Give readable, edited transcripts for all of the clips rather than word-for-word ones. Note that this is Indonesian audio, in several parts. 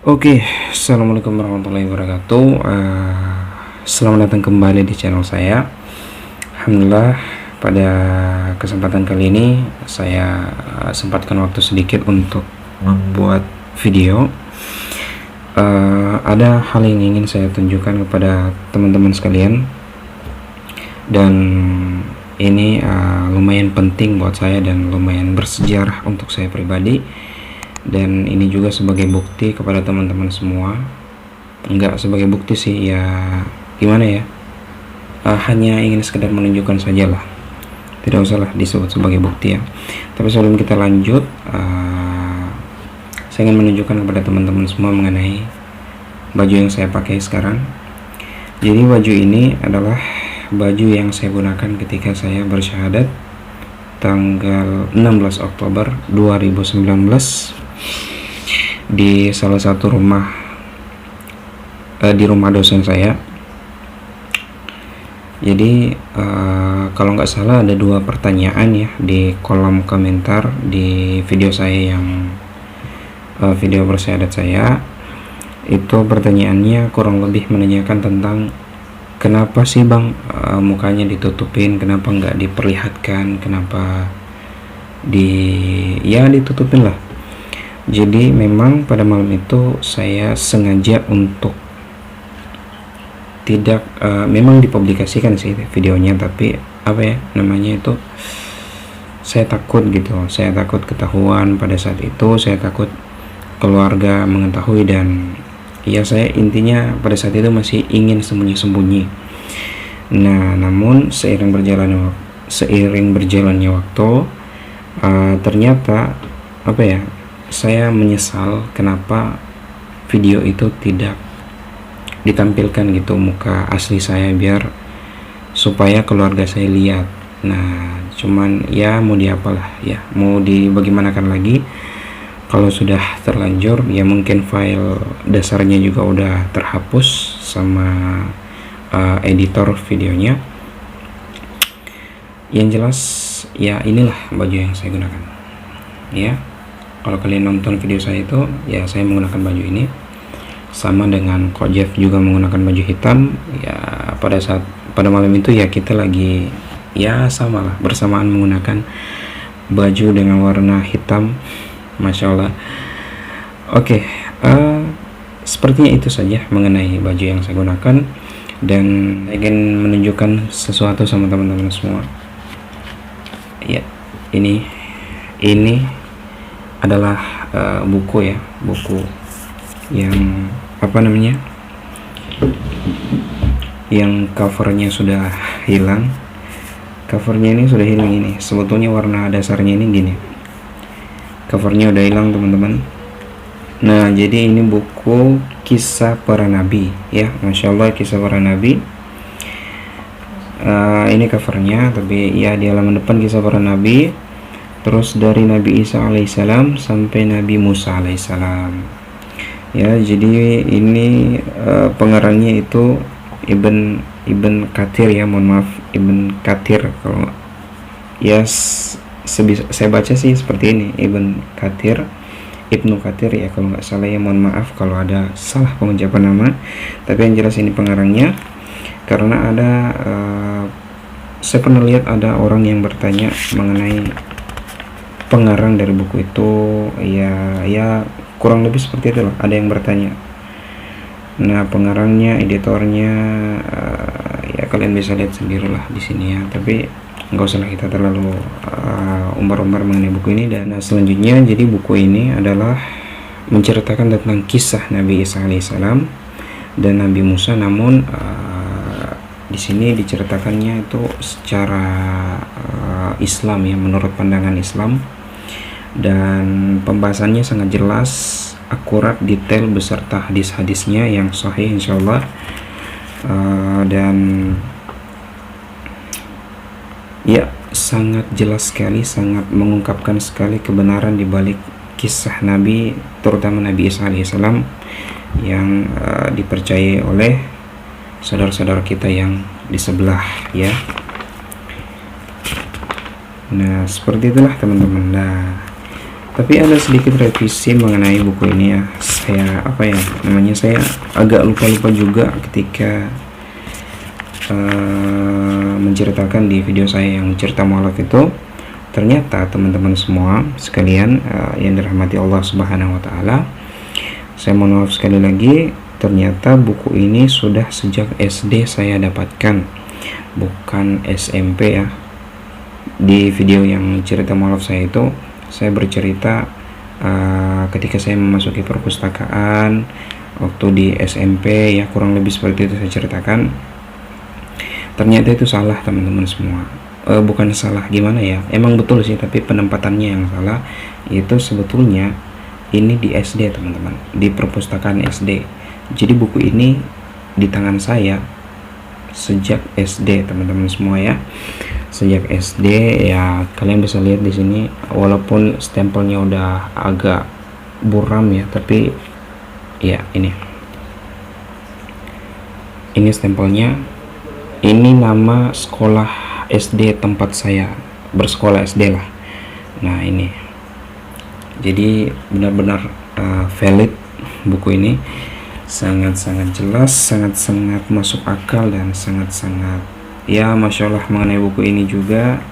Oke, assalamualaikum warahmatullahi wabarakatuh. Selamat datang kembali di channel saya. Alhamdulillah, pada kesempatan kali ini saya sempatkan waktu sedikit untuk membuat video. Ada hal yang ingin saya tunjukkan kepada teman-teman sekalian, dan ini lumayan penting buat saya dan lumayan bersejarah untuk saya pribadi. Dan ini juga sebagai bukti kepada teman-teman semua. Enggak sebagai bukti sih, ya gimana ya, hanya ingin sekedar menunjukkan sajalah, tidak usahlah disebut sebagai bukti ya. Tapi sebelum kita lanjut, saya ingin menunjukkan kepada teman-teman semua mengenai baju yang saya pakai sekarang. Jadi baju ini adalah baju yang saya gunakan ketika saya bersyahadat tanggal 16 Oktober 2019 di salah satu rumah, di rumah dosen saya. Jadi kalau nggak salah ada 2 pertanyaan ya di kolom komentar di video saya yang video bersyahadat saya. Itu pertanyaannya kurang lebih menanyakan tentang kenapa sih bang mukanya ditutupin, kenapa nggak diperlihatkan, kenapa ditutupin lah. Jadi memang pada malam itu saya sengaja untuk tidak memang dipublikasikan sih videonya, tapi apa ya namanya itu, saya takut gitu, saya takut ketahuan pada saat itu, saya takut keluarga mengetahui, dan ya saya intinya pada saat itu masih ingin sembunyi-sembunyi. Nah, namun seiring berjalannya waktu, ternyata apa ya, saya menyesal kenapa video itu tidak ditampilkan gitu muka asli saya, biar supaya keluarga saya lihat. Nah, cuman ya mau diapalah ya, mau dibagaimanakan lagi. Kalau sudah terlanjur ya mungkin file dasarnya juga udah terhapus sama editor videonya. Yang jelas ya inilah baju yang saya gunakan ya. Kalau kalian nonton video saya itu ya, saya menggunakan baju ini sama dengan Ko Jeff juga menggunakan baju hitam ya. Pada malam itu ya kita lagi ya samalah bersamaan menggunakan baju dengan warna hitam, Masya Allah. Oke, sepertinya itu saja mengenai baju yang saya gunakan, dan ingin menunjukkan sesuatu sama teman-teman semua ya. Ini adalah buku ya, buku yang apa namanya, yang covernya sudah hilang. Covernya ini sudah hilang, ini sebetulnya warna dasarnya ini gini, covernya udah hilang teman-teman. Nah, jadi ini buku kisah para nabi ya, Masya Allah, kisah para nabi. Ini covernya, tapi ya di halaman depan kisah para nabi, terus dari Nabi Isa alaihissalam sampai Nabi Musa alaihissalam ya. Jadi ini pengarangnya itu Ibn Kathir ya, mohon maaf, Ibn Kathir kalau ya saya baca sih seperti ini, Ibnu Kathir ya kalau nggak salah ya, mohon maaf kalau ada salah pengucapan nama. Tapi yang jelas ini pengarangnya, karena ada saya pernah lihat ada orang yang bertanya mengenai pengarang dari buku itu ya kurang lebih seperti itu lah, ada yang bertanya. Nah, pengarangnya, editornya ya kalian bisa lihat sendirilah di sini ya, tapi nggak usah lah kita terlalu umbar-umbar mengenai buku ini. Dan selanjutnya, jadi buku ini adalah menceritakan tentang kisah Nabi Isa alaihissalam dan Nabi Musa, namun di sini diceritakannya itu secara Islam ya, menurut pandangan Islam, dan pembahasannya sangat jelas, akurat, detail, beserta hadis-hadisnya yang sahih insyaallah. Dan ya sangat jelas sekali, sangat mengungkapkan sekali kebenaran di balik kisah Nabi, terutama Nabi Isa alaihissalam yang dipercayai oleh saudara-saudara kita yang di sebelah ya. Nah, seperti itulah teman-teman. Nah, Tapi ada sedikit revisi mengenai buku ini ya. Saya saya agak lupa juga ketika menceritakan di video saya yang cerita mualaf itu. Ternyata teman-teman semua sekalian yang dirahmati Allah Subhanahu wa taala, saya mohon maaf sekali lagi, ternyata buku ini sudah sejak SD saya dapatkan, bukan SMP ya. Di video yang cerita mualaf saya itu, saya bercerita ketika saya memasuki perpustakaan waktu di SMP ya, kurang lebih seperti itu saya ceritakan. Ternyata itu salah teman-teman semua. Bukan salah gimana ya, emang betul sih, tapi penempatannya yang salah. Itu sebetulnya ini di SD teman-teman, di perpustakaan SD. Jadi buku ini di tangan saya sejak SD teman-teman semua ya, sejak SD ya. Kalian bisa lihat di sini, walaupun stempelnya udah agak buram ya, tapi ya ini stempelnya. Ini nama sekolah SD tempat saya bersekolah SD lah. Nah ini, jadi benar-benar valid buku ini, sangat-sangat jelas, sangat-sangat masuk akal, dan sangat-sangat ya masya Allah. Mengenai buku ini juga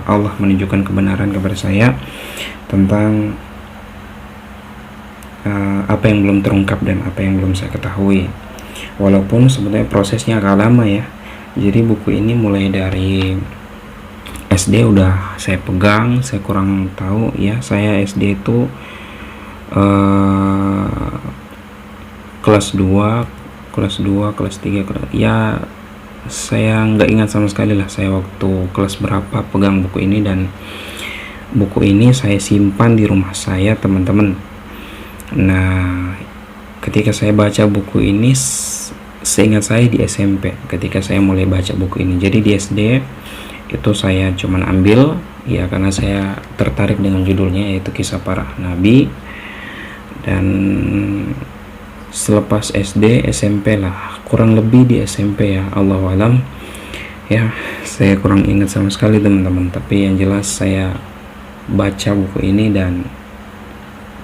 Allah menunjukkan kebenaran kepada saya tentang apa yang belum terungkap dan apa yang belum saya ketahui, walaupun sebenarnya prosesnya agak lama ya. Jadi buku ini mulai dari SD udah saya pegang. Saya kurang tahu ya, saya SD itu kelas 2, kelas 3 ya, saya nggak ingat sama sekali lah saya waktu kelas berapa pegang buku ini. Dan buku ini saya simpan di rumah saya teman-teman. Nah ketika saya baca buku ini, seingat saya di SMP ketika saya mulai baca buku ini. Jadi di SD itu saya cuman ambil ya karena saya tertarik dengan judulnya, yaitu Kisah Para Nabi. Dan selepas SD, SMP lah, kurang lebih di SMP ya, Allahu alam ya, saya kurang ingat sama sekali teman-teman. Tapi yang jelas saya baca buku ini dan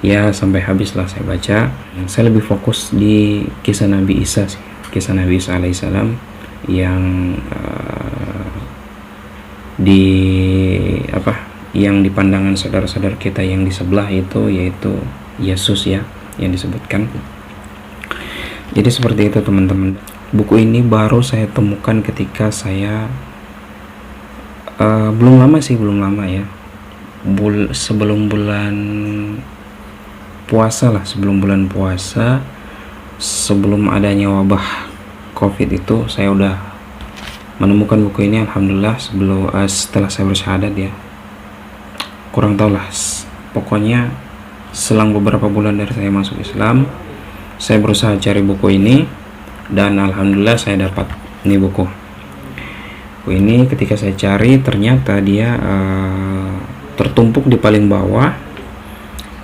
ya sampai habis lah saya baca. Saya lebih fokus di kisah Nabi Isa sih, kisah Nabi Isa alaihissalam yang yang di pandangan saudara-saudara kita yang di sebelah itu, yaitu Yesus ya yang disebutkan. Jadi seperti itu teman-teman. Buku ini baru saya temukan ketika saya belum lama ya, sebelum bulan puasa lah, sebelum adanya wabah COVID itu saya udah menemukan buku ini. Alhamdulillah setelah saya bersyahadat ya, kurang tahu lah, pokoknya selang beberapa bulan dari saya masuk Islam, saya berusaha cari buku ini dan alhamdulillah saya dapat ini buku ini. Ketika saya cari ternyata dia tertumpuk di paling bawah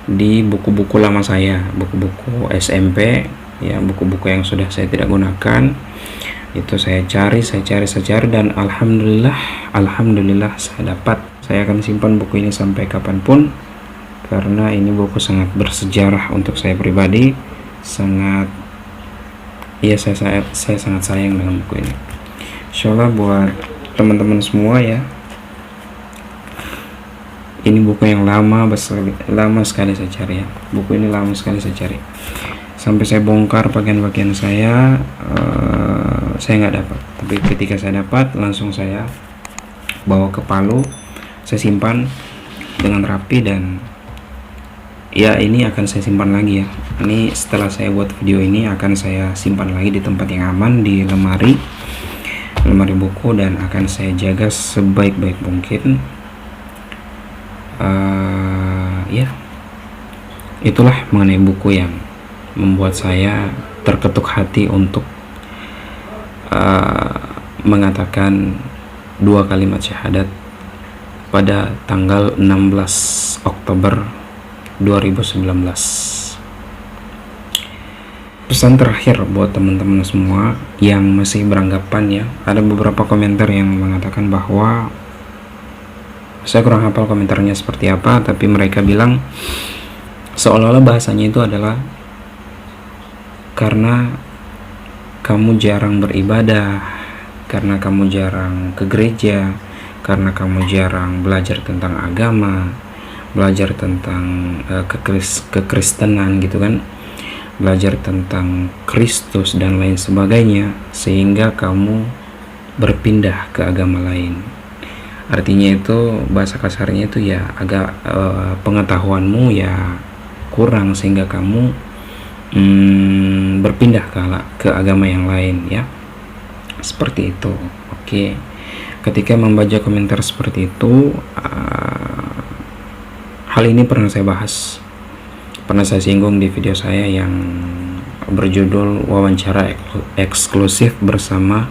di buku-buku lama saya, buku-buku SMP ya, buku-buku yang sudah saya tidak gunakan. Itu saya cari dan alhamdulillah saya dapat. Saya akan simpan buku ini sampai kapanpun karena ini buku sangat bersejarah untuk saya pribadi. Sangat ya, saya sangat sayang dengan buku ini. Insyaallah buat teman-teman semua ya, ini buku yang lama sekali saya cari ya. Buku ini lama sekali saya cari, sampai saya bongkar bagian-bagian saya nggak dapat. Tapi ketika saya dapat, langsung saya bawa ke Palu, saya simpan dengan rapi. Dan ya ini akan saya simpan lagi ya. Ini setelah saya buat video ini akan saya simpan lagi di tempat yang aman, di lemari buku, dan akan saya jaga sebaik-baik mungkin. Ya itulah mengenai buku yang membuat saya terketuk hati untuk mengatakan 2 kalimat syahadat pada tanggal 16 Oktober 2019. Pesan terakhir buat teman-teman semua yang masih beranggapan ya, ada beberapa komentar yang mengatakan bahwa Saya kurang hafal komentarnya seperti apa, tapi mereka bilang seolah-olah bahasanya itu adalah karena kamu jarang beribadah, karena kamu jarang ke gereja, karena kamu jarang belajar tentang agama, belajar tentang kekristenan gitu kan, belajar tentang Kristus dan lain sebagainya, sehingga kamu berpindah ke agama lain. Artinya itu bahasa kasarnya itu ya agak pengetahuanmu ya kurang, sehingga kamu berpindah ke agama yang lain ya, seperti itu. Oke, ketika membaca komentar seperti itu, hal ini pernah saya bahas, pernah saya singgung di video saya yang berjudul wawancara eksklusif bersama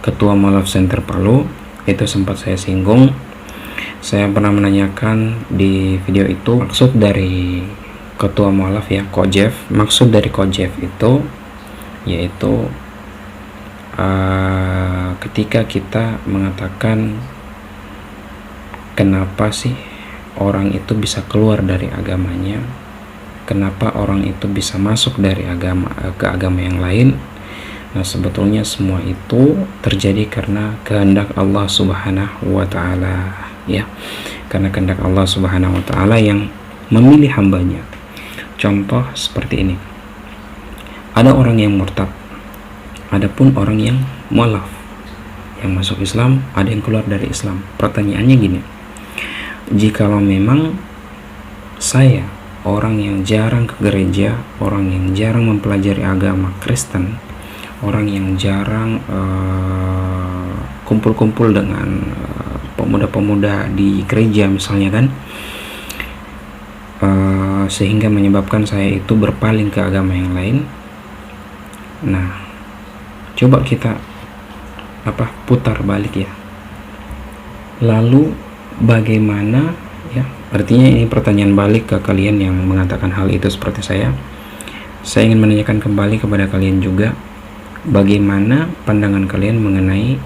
Ketua Mualaf Center Palu. Itu sempat saya singgung. Saya pernah menanyakan di video itu maksud dari Ketua Mualaf ya, Kojef. Maksud dari Kojef itu yaitu ketika kita mengatakan kenapa sih orang itu bisa keluar dari agamanya, kenapa orang itu bisa masuk dari agama ke agama yang lain. Nah, sebetulnya semua itu terjadi karena kehendak Allah Subhanahu wa Ta'ala ya, karena kehendak Allah Subhanahu wa Ta'ala yang memilih hambanya. Contoh seperti ini, ada orang yang murtad, adapun orang yang mualaf, yang masuk Islam, ada yang keluar dari Islam. Pertanyaannya gini, jikalau memang saya orang yang jarang ke gereja, orang yang jarang mempelajari agama Kristen, orang yang jarang kumpul-kumpul dengan pemuda-pemuda di gereja misalnya kan, sehingga menyebabkan saya itu berpaling ke agama yang lain. Nah, coba kita putar balik ya. Lalu bagaimana ya? Artinya ini pertanyaan balik ke kalian yang mengatakan hal itu seperti saya. Saya ingin menanyakan kembali kepada kalian juga, bagaimana pandangan kalian mengenai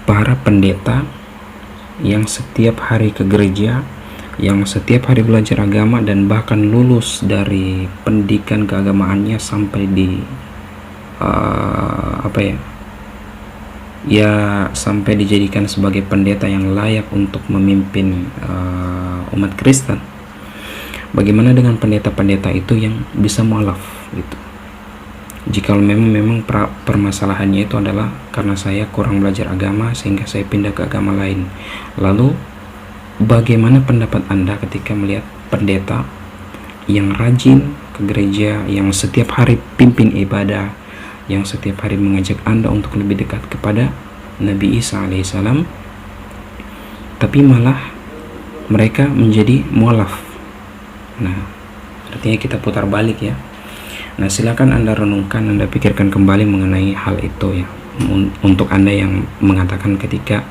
para pendeta yang setiap hari ke gereja, yang setiap hari belajar agama, dan bahkan lulus dari pendidikan keagamaannya sampai di sampai dijadikan sebagai pendeta yang layak untuk memimpin umat Kristen. Bagaimana dengan pendeta-pendeta itu yang bisa mualaf gitu? Jika memang permasalahannya itu adalah karena saya kurang belajar agama sehingga saya pindah ke agama lain, lalu bagaimana pendapat Anda ketika melihat pendeta yang rajin ke gereja, yang setiap hari pimpin ibadah, yang setiap hari mengajak Anda untuk lebih dekat kepada Nabi Isa alaihissalam, tapi malah mereka menjadi mualaf? Nah, artinya kita putar balik ya. Nah, silakan Anda renungkan, Anda pikirkan kembali mengenai hal itu ya. Untuk Anda yang mengatakan ketika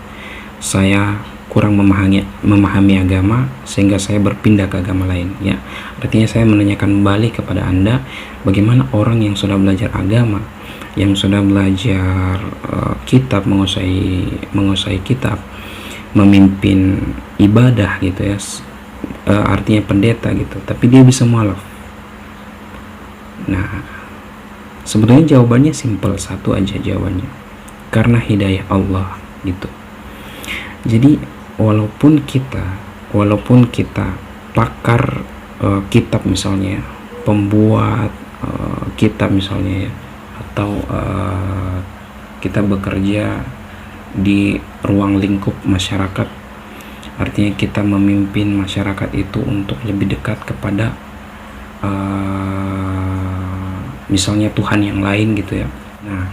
saya kurang memahami agama sehingga saya berpindah ke agama lain ya. Artinya saya menanyakan kembali kepada Anda, bagaimana orang yang sudah belajar agama, yang sudah belajar kitab, menguasai kitab, memimpin ibadah gitu ya, artinya pendeta gitu, tapi dia bisa mualaf. Nah, sebetulnya jawabannya simpel, satu aja jawabannya, karena hidayah Allah gitu. Jadi walaupun kita pakar kitab misalnya, pembuat kitab misalnya ya, atau kita bekerja di ruang lingkup masyarakat, artinya kita memimpin masyarakat itu untuk lebih dekat kepada misalnya Tuhan yang lain gitu ya. Nah,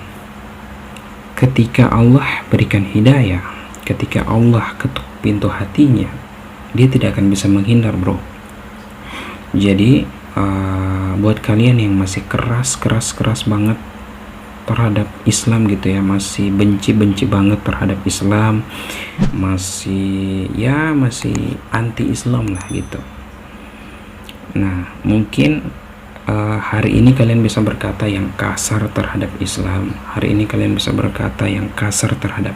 ketika Allah berikan hidayah, ketika Allah ketuk pintu hatinya, dia tidak akan bisa menghindar, bro. Jadi buat kalian yang masih keras banget terhadap Islam gitu ya, masih benci banget terhadap Islam, masih anti Islam lah gitu. Nah, mungkin hari ini kalian bisa berkata yang kasar terhadap Islam, hari ini kalian bisa berkata yang kasar terhadap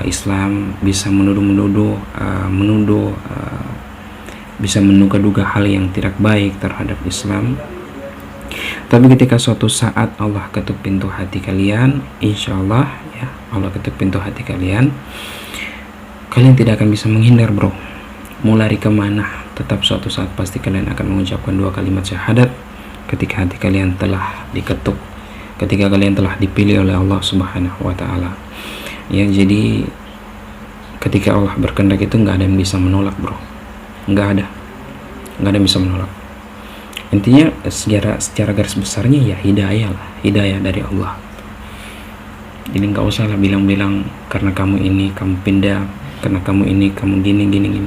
Islam, bisa menuduh, bisa menduga-duga hal yang tidak baik terhadap Islam. Tapi ketika suatu saat Allah ketuk pintu hati kalian, insya Allah ya, Allah ketuk pintu hati kalian, kalian tidak akan bisa menghindar bro. Mau lari kemana, tetap suatu saat pasti kalian akan mengucapkan 2 kalimat syahadat ketika hati kalian telah diketuk, ketika kalian telah dipilih oleh Allah Subhanahu wa Ta'ala. Ya, jadi ketika Allah berkehendak itu nggak ada yang bisa menolak bro, nggak ada yang bisa menolak. Intinya secara garis besarnya ya hidayah lah, hidayah dari Allah. Jadi nggak usah lah bilang-bilang karena kamu ini kamu pindah, karena kamu ini kamu gini.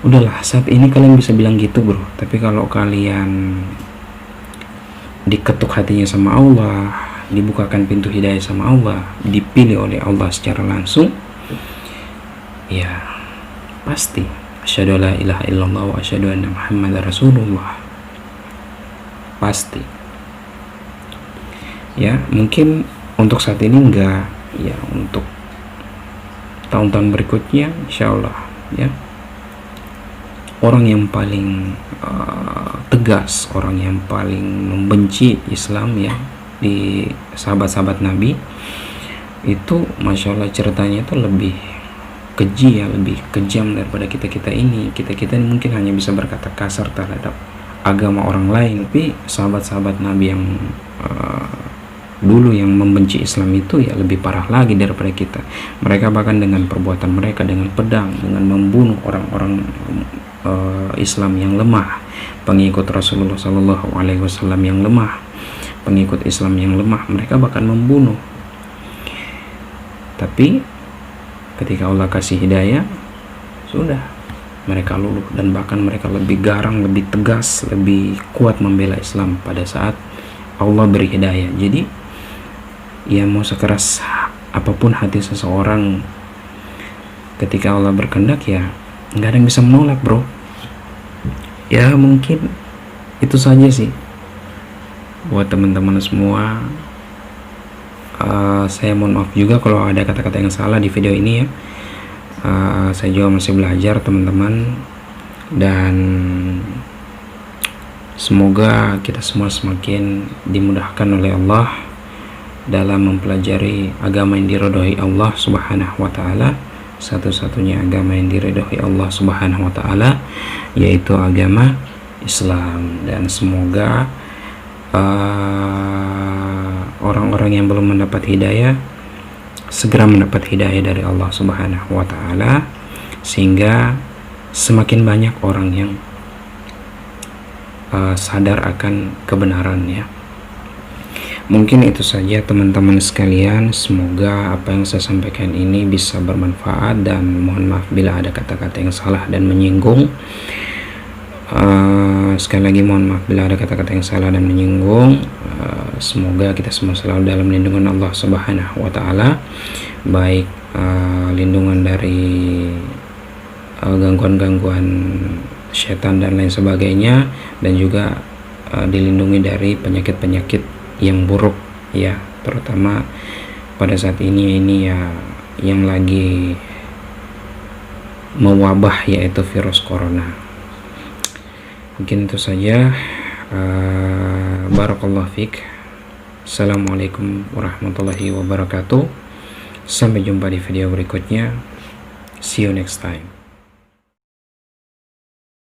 Udahlah, saat ini kalian bisa bilang gitu bro. Tapi kalau kalian diketuk hatinya sama Allah, dibukakan pintu hidayah sama Allah, dipilih oleh Allah secara langsung, ya pasti asyhadu la ilaha illallah wa asyhadu anna muhammadar rasulullah, pasti. Ya mungkin untuk saat ini enggak, ya untuk tahun-tahun berikutnya insya Allah ya, orang yang paling tegas, orang yang paling membenci Islam ya di sahabat-sahabat Nabi itu, masya Allah ceritanya itu lebih keji ya, lebih kejam daripada kita ini. Kita ini mungkin hanya bisa berkata kasar terhadap agama orang lain, tapi sahabat-sahabat Nabi yang dulu yang membenci Islam itu ya lebih parah lagi daripada kita. Mereka bahkan dengan perbuatan mereka, dengan pedang, dengan membunuh orang-orang Islam yang lemah, pengikut Rasulullah Shallallahu Alaihi Wasallam yang lemah, pengikut Islam yang lemah, mereka bahkan membunuh. Tapi ketika Allah kasih hidayah, sudah mereka luluh, dan bahkan mereka lebih garang, lebih tegas, lebih kuat membela Islam pada saat Allah beri hidayah. Jadi ya mau sekeras apapun hati seseorang, ketika Allah berkehendak ya nggak ada yang bisa menolak bro. Ya mungkin itu saja sih buat teman-teman semua. Saya mohon maaf juga kalau ada kata-kata yang salah di video ini ya. Saya juga masih belajar teman-teman, dan semoga kita semua semakin dimudahkan oleh Allah dalam mempelajari agama yang diridhoi Allah Subhanahu wa Ta'ala. Satu-satunya agama yang diridhoi Allah Subhanahu wa Ta'ala yaitu agama Islam. Dan semoga orang-orang yang belum mendapat hidayah segera mendapat hidayah dari Allah Subhanahu wa Ta'ala, sehingga semakin banyak orang yang sadar akan kebenaran ya. Mungkin itu saja teman-teman sekalian. Semoga apa yang saya sampaikan ini bisa bermanfaat, dan mohon maaf bila ada kata-kata yang salah dan menyinggung. Sekali lagi mohon maaf bila ada kata-kata yang salah dan menyinggung. Semoga kita semua selalu dalam lindungan Allah Subhanahu wa Ta'ala, baik lindungan dari gangguan-gangguan setan dan lain sebagainya, dan juga dilindungi dari penyakit-penyakit yang buruk ya, terutama pada saat ini ya yang lagi mewabah, yaitu virus corona. Mungkin itu saja. Barakallahu fiik. Assalamualaikum warahmatullahi wabarakatuh. Sampai jumpa di video berikutnya. See you next time.